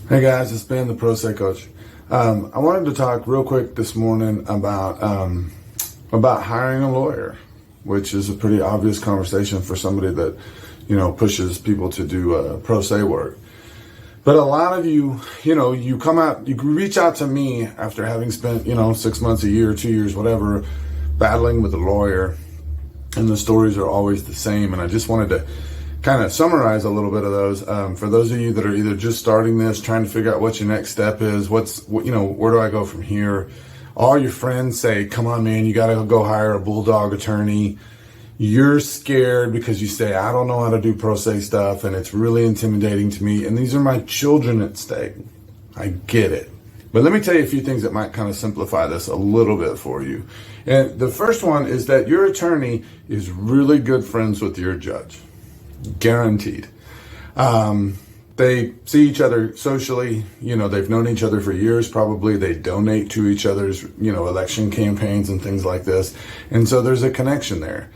Hey guys, it's Ben, the Pro Say Coach. I wanted to talk real quick this morning about hiring a lawyer, which is a pretty obvious conversation for somebody that pushes people to do pro se work. But a lot of you, you reach out to me after having spent 6 months, a year, 2 years, whatever, battling with a lawyer, and the stories are always the same. And I just wanted to kind of summarize a little bit of those for those of you that are either just starting this, trying to figure out what your next step is, where do I go from here? All your friends say, come on, man, you got to go hire a bulldog attorney. You're scared because you say, I don't know how to do pro se stuff, and it's really intimidating to me, and these are my children at stake. I get it. But let me tell you a few things that might kind of simplify this a little bit for you. And the first one is that your attorney is really good friends with your judge. Guaranteed. They see each other socially, they've known each other for years, probably. They donate to each other's, election campaigns and things like this. And so there's a connection there.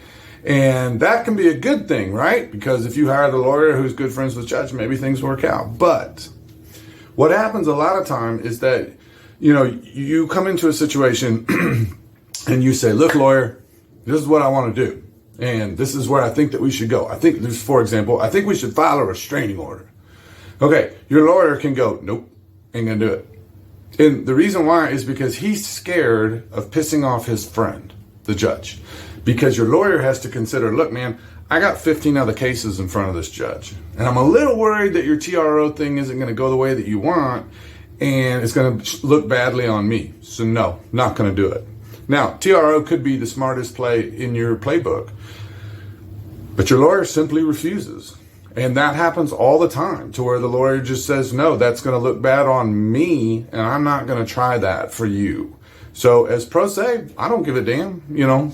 And that can be a good thing, right? Because if you hire the lawyer who's good friends with the judge, maybe things work out. But what happens a lot of time is that, you come into a situation and you say, look, lawyer, this is what I want to do. And this is where I think that we should go. I think, for example, I think we should file a restraining order. Okay, your lawyer can go, nope, ain't gonna do it. And the reason why is because he's scared of pissing off his friend, the judge. Because your lawyer has to consider, look, man, I got 15 other cases in front of this judge. And I'm a little worried that your TRO thing isn't gonna go the way that you want, and it's gonna look badly on me. So no, not gonna do it. Now, TRO could be the smartest play in your playbook, but your lawyer simply refuses. And that happens all the time, to where the lawyer just says, no, that's going to look bad on me, and I'm not going to try that for you. So as pro se, I don't give a damn,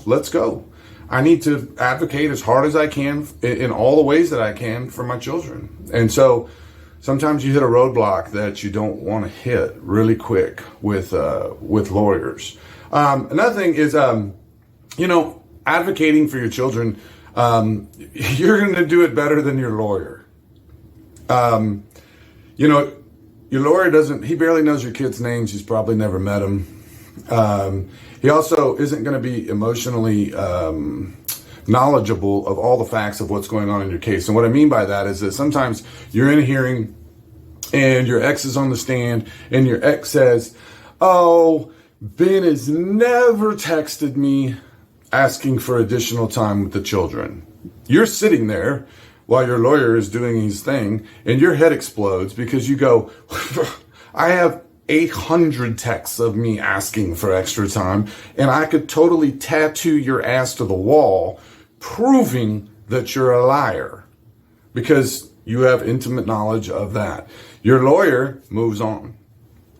let's go. I need to advocate as hard as I can in all the ways that I can for my children. And so sometimes you hit a roadblock that you don't want to hit really quick with lawyers. Another thing is, advocating for your children. You're going to do it better than your lawyer. Your lawyer he barely knows your kids' names. He's probably never met them. He also isn't going to be emotionally knowledgeable of all the facts of what's going on in your case. And what I mean by that is that sometimes you're in a hearing and your ex is on the stand and your ex says, oh, Ben has never texted me asking for additional time with the children. You're sitting there while your lawyer is doing his thing, and your head explodes because you go, I have 800 texts of me asking for extra time, and I could totally tattoo your ass to the wall, proving that you're a liar, because you have intimate knowledge of that. Your lawyer moves on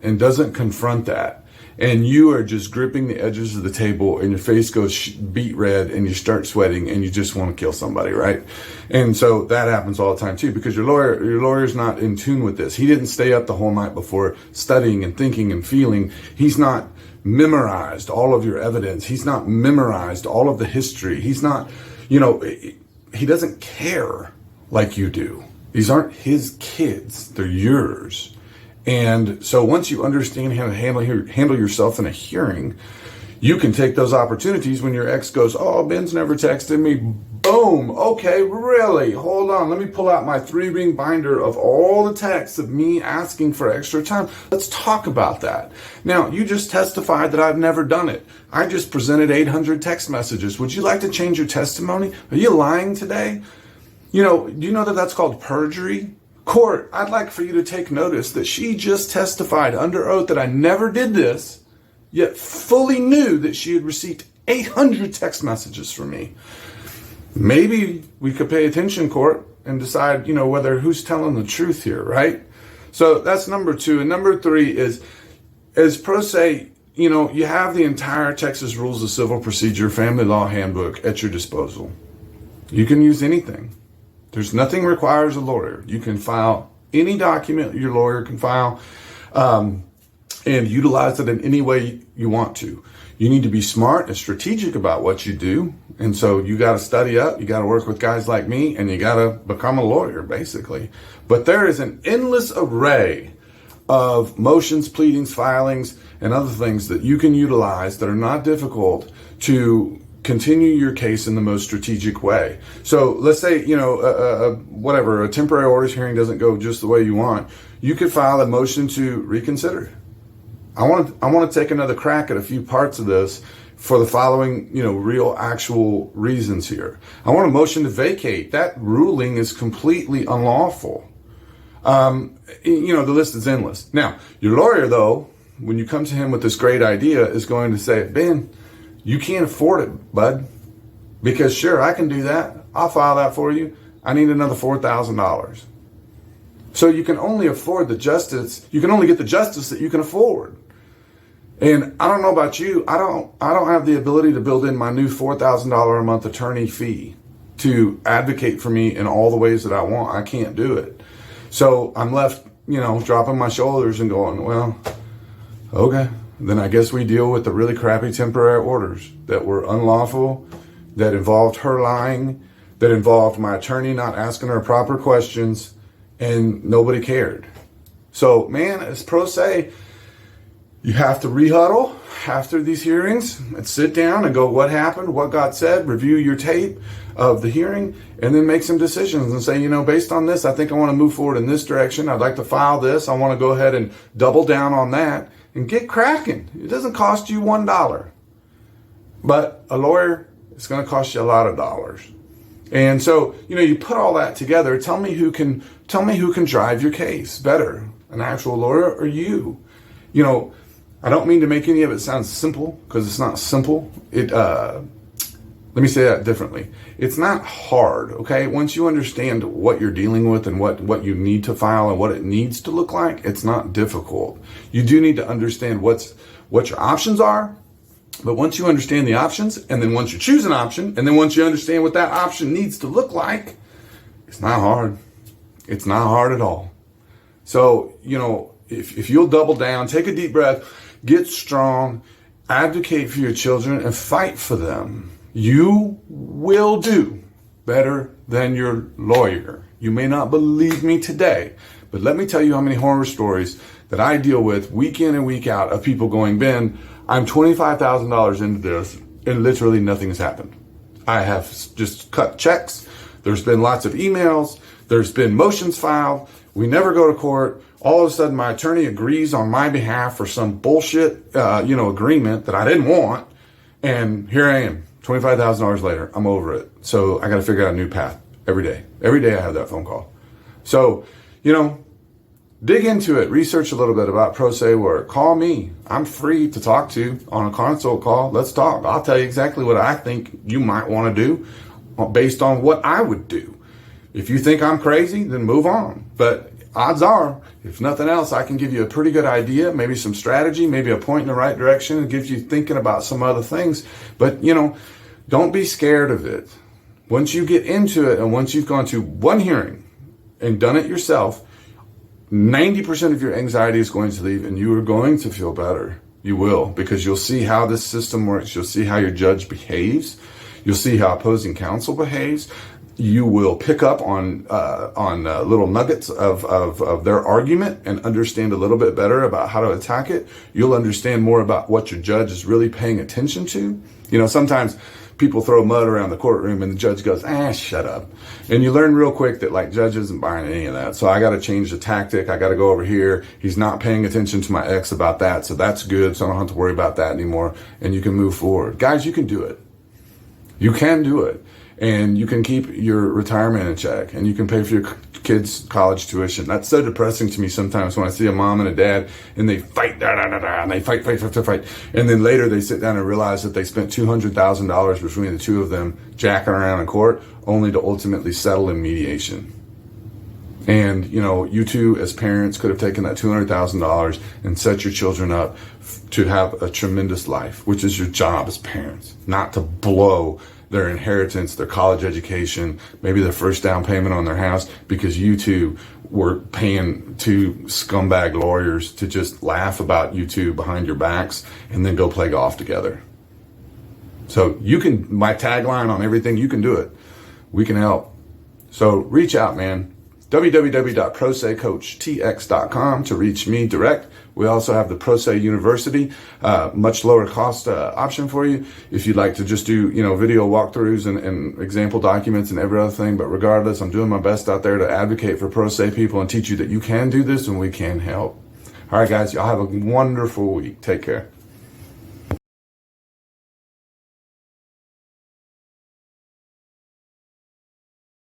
and doesn't confront that. And you are just gripping the edges of the table, and your face goes beet red, and you start sweating, and you just want to kill somebody, right? And so that happens all the time too, because your lawyer's not in tune with this. He didn't stay up the whole night before studying and thinking and feeling. He's not memorized all of your evidence. He's not memorized all of the history. He's not, he doesn't care like you do. These aren't his kids. They're yours. And so once you understand how to handle yourself in a hearing, you can take those opportunities when your ex goes, oh, Ben's never texted me. Boom. Okay, really? Hold on. Let me pull out my 3-ring binder of all the texts of me asking for extra time. Let's talk about that. Now, you just testified that I've never done it. I just presented 800 text messages. Would you like to change your testimony? Are you lying today? Do you know that that's called perjury? Court, I'd like for you to take notice that she just testified under oath that I never did this, yet fully knew that she had received 800 text messages from me. Maybe we could pay attention, court, and decide, whether who's telling the truth here, right? So that's number 2. And number 3 is, as pro se, you have the entire Texas Rules of Civil Procedure Family Law Handbook at your disposal. You can use anything. There's nothing requires a lawyer. You can file any document your lawyer can file and utilize it in any way you want to. You need to be smart and strategic about what you do. And so you got to study up. You got to work with guys like me, and you got to become a lawyer, basically. But there is an endless array of motions, pleadings, filings, and other things that you can utilize that are not difficult to continue your case in the most strategic way. So let's say, a temporary orders hearing doesn't go just the way you want. You could file a motion to reconsider. I want to take another crack at a few parts of this for the following, real actual reasons here. I want a motion to vacate. That ruling is completely unlawful. The list is endless. Now, your lawyer, though, when you come to him with this great idea, is going to say, Ben, you can't afford it, bud, because sure, I can do that. I'll file that for you. I need another $4,000. So you can only afford the justice. You can only get the justice that you can afford. And I don't know about you. I don't have the ability to build in my new $4,000 a month attorney fee to advocate for me in all the ways that I want. I can't do it. So I'm left, dropping my shoulders and going, well, okay, then I guess we deal with the really crappy temporary orders that were unlawful, that involved her lying, that involved my attorney not asking her proper questions, and nobody cared. So, man, as pro se, you have to rehuddle after these hearings and sit down and go, what happened, what got said, review your tape of the hearing, and then make some decisions and say, based on this, I think I want to move forward in this direction. I'd like to file this. I want to go ahead and double down on that and get cracking. It doesn't cost you $1. But a lawyer, it's going to cost you a lot of dollars. And so, you put all that together. Tell me who can drive your case better, an actual lawyer or you. I don't mean to make any of it sound simple, because it's not simple. Let me say that differently. It's not hard, okay? Once you understand what you're dealing with and what you need to file and what it needs to look like, it's not difficult. You do need to understand what your options are. But once you understand the options, and then once you choose an option, and then once you understand what that option needs to look like, it's not hard. It's not hard at all. So, if you'll double down, take a deep breath, get strong, advocate for your children, and fight for them, you will do better than your lawyer. You may not believe me today, but let me tell you how many horror stories that I deal with week in and week out of people going, Ben, I'm $25,000 into this, and literally nothing has happened. I have just cut checks. There's been lots of emails. There's been motions filed. We never go to court. All of a sudden, my attorney agrees on my behalf for some bullshit, agreement that I didn't want. And here I am, $25,000 later. I'm over it. So I got to figure out a new path every day. Every day I have that phone call. So, dig into it. Research a little bit about pro se work. Call me. I'm free to talk to on a consult call. Let's talk. I'll tell you exactly what I think you might want to do based on what I would do. If you think I'm crazy, then move on. But odds are, if nothing else, I can give you a pretty good idea, maybe some strategy, maybe a point in the right direction. It gives you thinking about some other things. But, don't be scared of it. Once you get into it and once you've gone to one hearing and done it yourself, 90% of your anxiety is going to leave, and you are going to feel better. You will, because you'll see how this system works. You'll see how your judge behaves. You'll see how opposing counsel behaves. You will pick up on little nuggets of their argument and understand a little bit better about how to attack it. You'll understand more about what your judge is really paying attention to. Sometimes people throw mud around the courtroom and the judge goes, shut up. And you learn real quick that judge isn't buying any of that. So I got to change the tactic. I got to go over here. He's not paying attention to my ex about that. So that's good. So I don't have to worry about that anymore. And you can move forward. Guys, you can do it. You can do it. And you can keep your retirement in check, and you can pay for your kids' college tuition. That's so depressing to me sometimes when I see a mom and a dad and they fight, and they fight. And then later they sit down and realize that they spent $200,000 between the two of them jacking around in court, only to ultimately settle in mediation. And, you two as parents could have taken that $200,000 and set your children up to have a tremendous life, which is your job as parents, not to blow their inheritance, their college education, maybe their first down payment on their house, because you two were paying two scumbag lawyers to just laugh about you two behind your backs and then go play golf together. So my tagline on everything, you can do it. We can help. So reach out, man. www.prosecoachtx.com to reach me direct. We also have the Pro Se University, much lower cost option for you if you'd like to just do, video walkthroughs and example documents and every other thing. But regardless, I'm doing my best out there to advocate for pro se people and teach you that you can do this and we can help. All right, guys, y'all have a wonderful week. Take care.